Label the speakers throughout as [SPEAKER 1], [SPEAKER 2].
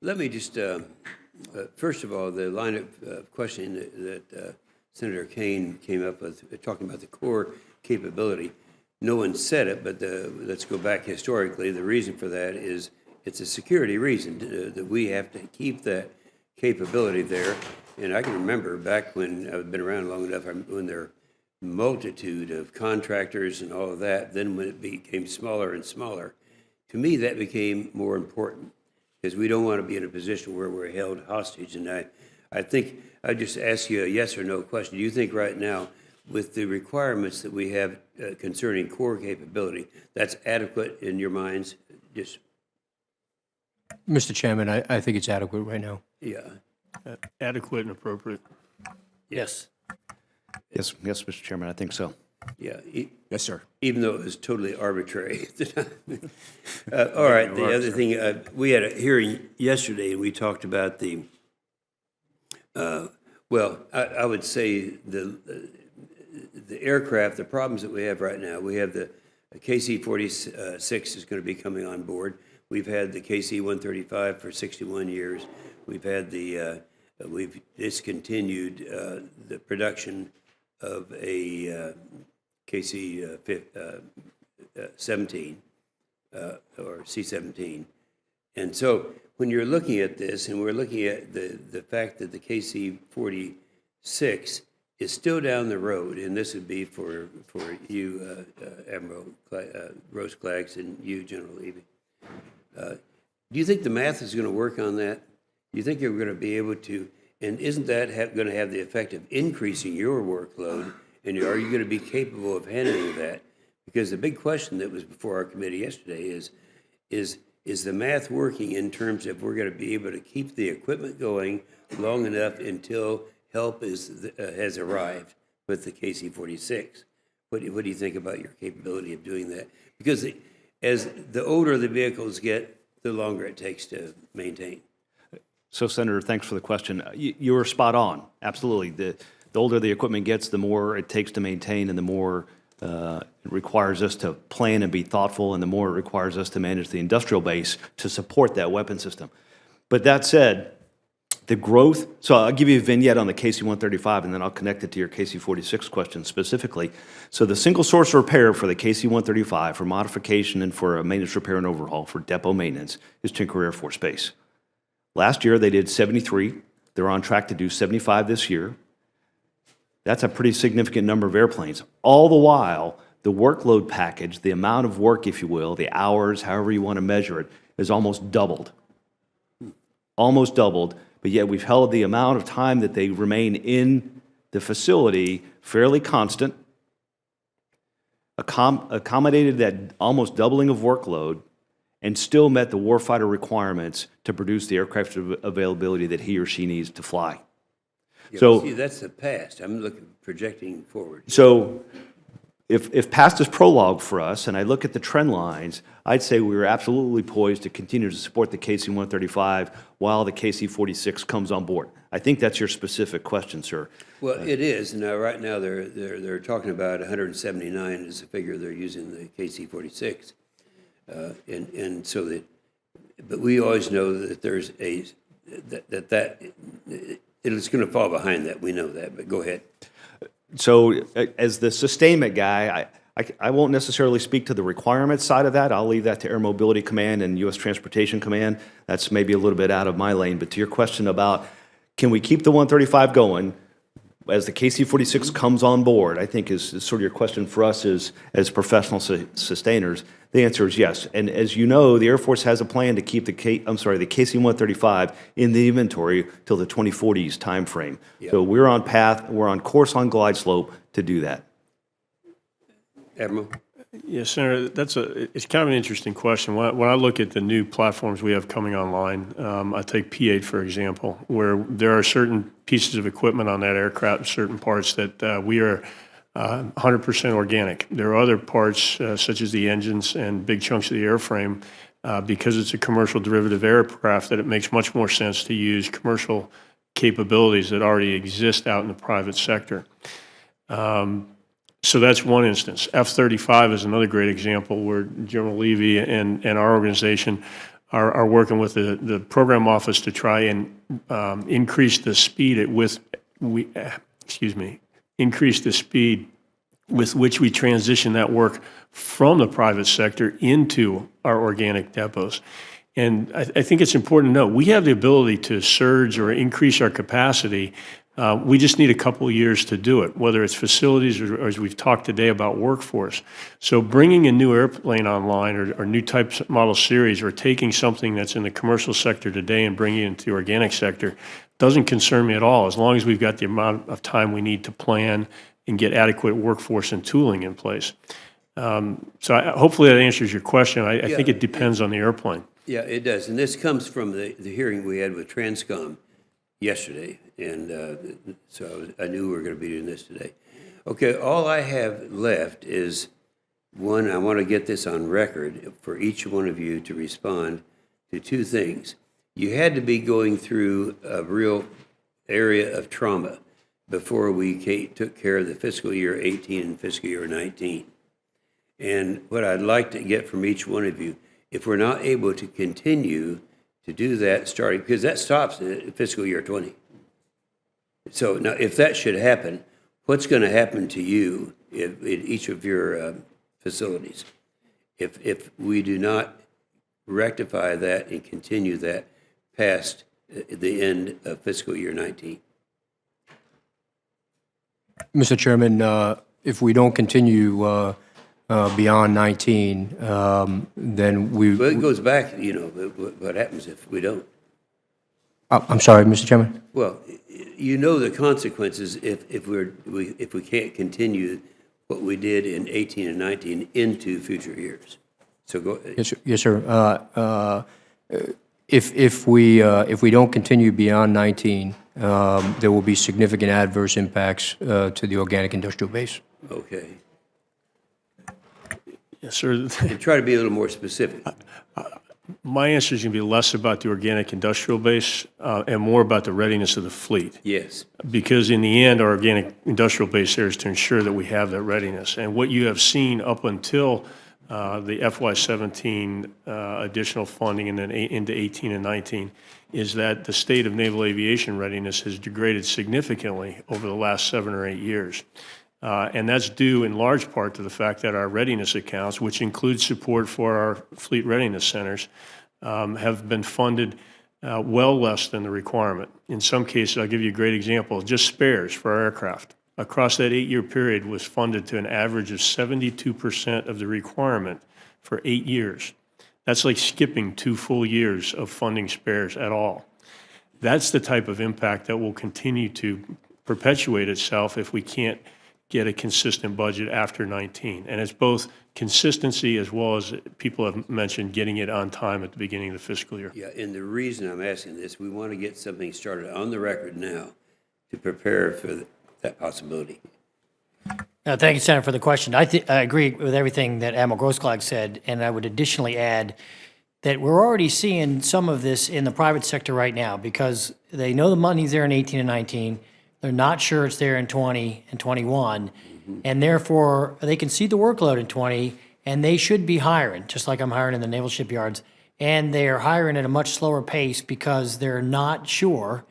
[SPEAKER 1] Let me just, first of all, the line of questioning that Senator Kane came up with, talking about the core capability, no one said it, but let's go back historically. The reason for that is it's a security reason that we have to keep that capability there. And I can remember back when I've been around long enough, when there were a multitude of contractors and all of that, then when it became smaller and smaller, to me that became more important, because we don't want to be in a position where we're held hostage. And I think I just ask you a yes or no question. Do you think right now, with the requirements that we have concerning core capability, that's adequate in your minds? Just
[SPEAKER 2] Mr. Chairman, I think it's adequate right now.
[SPEAKER 1] yeah.
[SPEAKER 3] Adequate and appropriate.
[SPEAKER 4] Yes. Yes, Mr. Chairman, I think so.
[SPEAKER 1] Yeah.
[SPEAKER 2] Yes, sir.
[SPEAKER 1] Even though it was totally arbitrary at the time. All right. The other thing, we had a hearing yesterday, and we talked about the. Well, I would say the aircraft, the problems that we have right now. We have the KC-46 is going to be coming on board. We've had the KC-135 for 61 years. We've had we've discontinued the production of a KC-17 or C-17. And so when you're looking at this, and we're looking at the fact that the KC-46 is still down the road, and this would be for you, Admiral Roseclags, and you, General Levy. Do you think the math is going to work on that? Do you think you're going to be able to, and isn't that going to have the effect of increasing your workload, and are you going to be capable of handling that? Because the big question that was before our committee yesterday is the math working in terms of we're going to be able to keep the equipment going long enough until help has arrived with the KC-46? What do you think about your capability of doing that? Because as the older the vehicles get, the longer it takes to maintain.
[SPEAKER 4] So, Senator, thanks for the question. You were spot on. Absolutely. The older the equipment gets, the more it takes to maintain, and the more it requires us to plan and be thoughtful, and the more it requires us to manage the industrial base to support that weapon system. But that said, the growth, so I'll give you a vignette on the KC-135, and then I'll connect it to your KC-46 question specifically. So the single source repair for the KC-135 for modification and for a maintenance, repair, and overhaul for depot maintenance is Tinker Air Force Base. Last year, they did 73. They're on track to do 75 this year. That's a pretty significant number of airplanes. All the while, the workload package, the amount of work, if you will, the hours, however you want to measure it, is almost doubled. Almost doubled, but yet we've held the amount of time that they remain in the facility fairly constant, accommodated that almost doubling of workload, and still met the warfighter requirements to produce the aircraft availability that he or she needs to fly.
[SPEAKER 1] Yeah,
[SPEAKER 4] so
[SPEAKER 1] see, that's the past. I'm projecting forward.
[SPEAKER 4] So if past is prologue for us, and I look at the trend lines, I'd say we were absolutely poised to continue to support the KC-135 while the KC-46 comes on board. I think that's your specific question, sir.
[SPEAKER 1] Well, it is. Now, right now, they're talking about 179 as a figure they're using the KC-46. And so that, but we always know that there's it's going to fall behind that. We know that, but go ahead.
[SPEAKER 4] So as the sustainment guy, I won't necessarily speak to the requirements side of that. I'll leave that to Air Mobility Command and U.S. Transportation Command. That's maybe a little bit out of my lane. But to your question about can we keep the 135 going as the KC-46 comes on board, I think is sort of your question for us as professional sustainers. The answer is yes. And as you know, the Air Force has a plan to keep the KC-135 in the inventory till the 2040s timeframe. Yep. So we're on path, we're on course on glide slope to do that.
[SPEAKER 1] Admiral?
[SPEAKER 3] Yes, Senator, it's kind of an interesting question. When I look at the new platforms we have coming online, I take P-8, for example, where there are certain pieces of equipment on that aircraft, certain parts that we are 100% organic. There are other parts, such as the engines and big chunks of the airframe, because it's a commercial derivative aircraft, that it makes much more sense to use commercial capabilities that already exist out in the private sector. So that's one instance. F-35 is another great example where General Levy and our organization are working with the program office to try and increase the speed increase the speed with which we transition that work from the private sector into our organic depots. And I think it's important to note, we have the ability to surge or increase our capacity. We just need a couple of years to do it, whether it's facilities or as we've talked today about workforce. So bringing a new airplane online or new type model series or taking something that's in the commercial sector today and bringing it into the organic sector doesn't concern me at all, as long as we've got the amount of time we need to plan and get adequate workforce and tooling in place. Hopefully that answers your question. I think it depends on the airplane.
[SPEAKER 1] Yeah, it does. And this comes from the hearing we had with Transcom yesterday. And so I knew we were going to be doing this today. Okay, all I have left is one, I want to get this on record for each one of you to respond to two things. You had to be going through a real area of trauma before we took care of the fiscal year 18 and fiscal year 19. And what I'd like to get from each one of you, if we're not able to continue to do that starting, because that stops in fiscal year 20. So now if that should happen, what's going to happen to you in each of your facilities if we do not rectify that and continue that past the end of fiscal year 19?
[SPEAKER 2] Mr. Chairman, if we don't continue beyond 19, then we...
[SPEAKER 1] Well, it goes back, what happens if we don't?
[SPEAKER 2] I'm sorry, Mr. Chairman?
[SPEAKER 1] Well, you know the consequences if we can't continue what we did in 18 and 19 into future years. So go.
[SPEAKER 2] Yes, sir. If we don't continue beyond 19, there will be significant adverse impacts to the organic industrial base.
[SPEAKER 1] Okay.
[SPEAKER 3] Yes, sir.
[SPEAKER 1] And try to be a little more specific.
[SPEAKER 3] My answer is going to be less about the organic industrial base and more about the readiness of the fleet.
[SPEAKER 1] Yes.
[SPEAKER 3] Because in the end, our organic industrial base there is to ensure that we have that readiness. And what you have seen up until the FY17 additional funding and then into 18 and 19 is that the state of naval aviation readiness has degraded significantly over the last 7 or 8 years. And that's due in large part to the fact that our readiness accounts, which include support for our fleet readiness centers, have been funded well less than the requirement. In some cases, I'll give you a great example, just spares for our aircraft. Across that 8-year period was funded to an average of 72% of the requirement for 8 years. That's like skipping 2 full years of funding spares at all. That's the type of impact that will continue to perpetuate itself if we can't get a consistent budget after 19. And it's both consistency as well as people have mentioned getting it on time at the beginning of the fiscal year.
[SPEAKER 1] Yeah, and the reason I'm asking this, we want to get something started on the record now to prepare for that possibility.
[SPEAKER 5] Thank you, Senator, for the question. I agree with everything that Admiral Grossklag said, and I would additionally add that we're already seeing some of this in the private sector right now because they know the money's there in 18 and 19. They're not sure it's there in 20 and 21, and therefore they can see the workload in 20, and they should be hiring, just like I'm hiring in the naval shipyards, and they are hiring at a much slower pace because they're not sure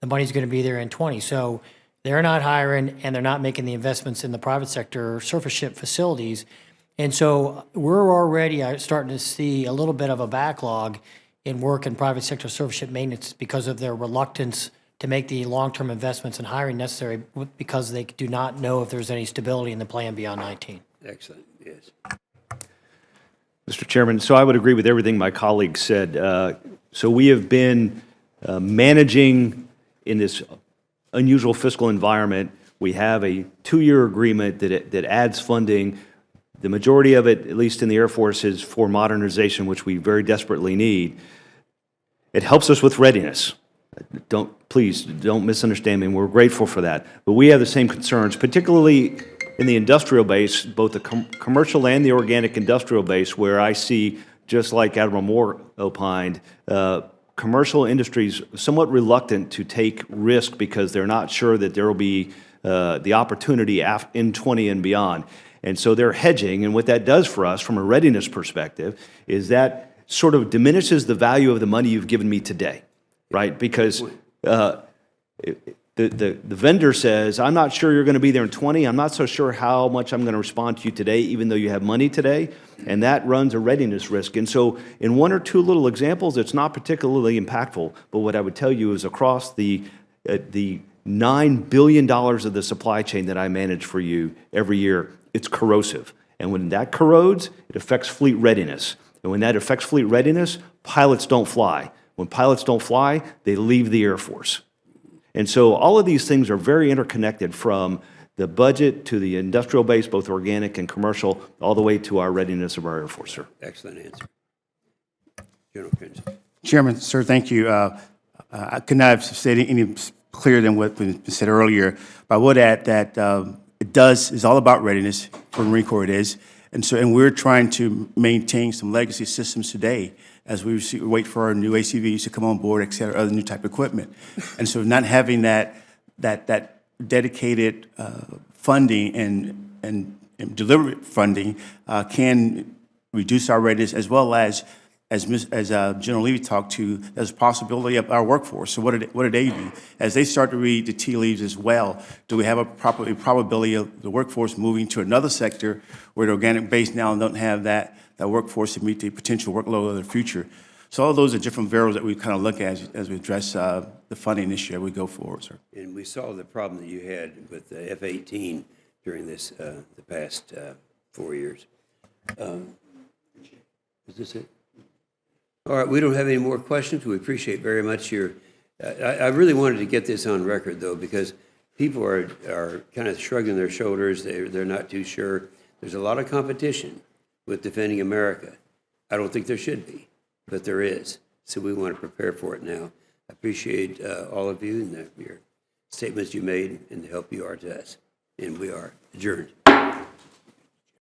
[SPEAKER 5] the money's going to be there in 20. So they're not hiring, and they're not making the investments in the private sector surface ship facilities, and so we're already starting to see a little bit of a backlog in work in private sector surface ship maintenance because of their reluctance to make the long-term investments and hiring necessary because they do not know if there's any stability in the plan beyond 19.
[SPEAKER 1] Excellent, yes.
[SPEAKER 4] Mr. Chairman, so I would agree with everything my colleague said. So we have been managing in this unusual fiscal environment. We have a 2-year agreement that adds funding. The majority of it, at least in the Air Force, is for modernization, which we very desperately need. It helps us with readiness. Please don't misunderstand me. We're grateful for that. But we have the same concerns, particularly in the industrial base, both the commercial and the organic industrial base, where I see, just like Admiral Moore opined, commercial industries somewhat reluctant to take risk because they're not sure that there will be the opportunity in 20 and beyond. And so they're hedging, and what that does for us from a readiness perspective is that sort of diminishes the value of the money you've given me today, right? Because the vendor says, I'm not sure you're going to be there in 20. I'm not so sure how much I'm going to respond to you today, even though you have money today. And that runs a readiness risk. And so in one or two little examples, it's not particularly impactful. But what I would tell you is across the $9 billion of the supply chain that I manage for you every year, it's corrosive. And when that corrodes, it affects fleet readiness. And when that affects fleet readiness, pilots don't fly. When pilots don't fly, they leave the Air Force. And so all of these things are very interconnected, from the budget to the industrial base, both organic and commercial, all the way to our readiness of our Air Force, sir.
[SPEAKER 1] Excellent answer. General Prince.
[SPEAKER 6] Chairman, sir, thank you. I could not have said any clearer than what was said earlier, but I would add that it's all about readiness. For the Marine Corps it is. And we're trying to maintain some legacy systems today as we wait for our new ACVs to come on board, et cetera, other new type of equipment. And so not having that dedicated funding and deliberate funding can reduce our readiness, as well as General Levy talked to, there's a possibility of our workforce. So what do they do? As they start to read the tea leaves as well, do we have a probability of the workforce moving to another sector where the organic base now don't have that workforce to meet the potential workload of the future? So all those are different variables that we kind of look at as we address the funding issue as we go forward, sir.
[SPEAKER 1] And we saw the problem that you had with the F-18 during this the past 4 years. Is this it? All right, we don't have any more questions. We appreciate very much your, I really wanted to get this on record, though, because people are kind of shrugging their shoulders. They're not too sure. There's a lot of competition with defending America. I don't think there should be, but there is. So we want to prepare for it now. I appreciate all of you and your statements you made and the help you are to us. And we are adjourned.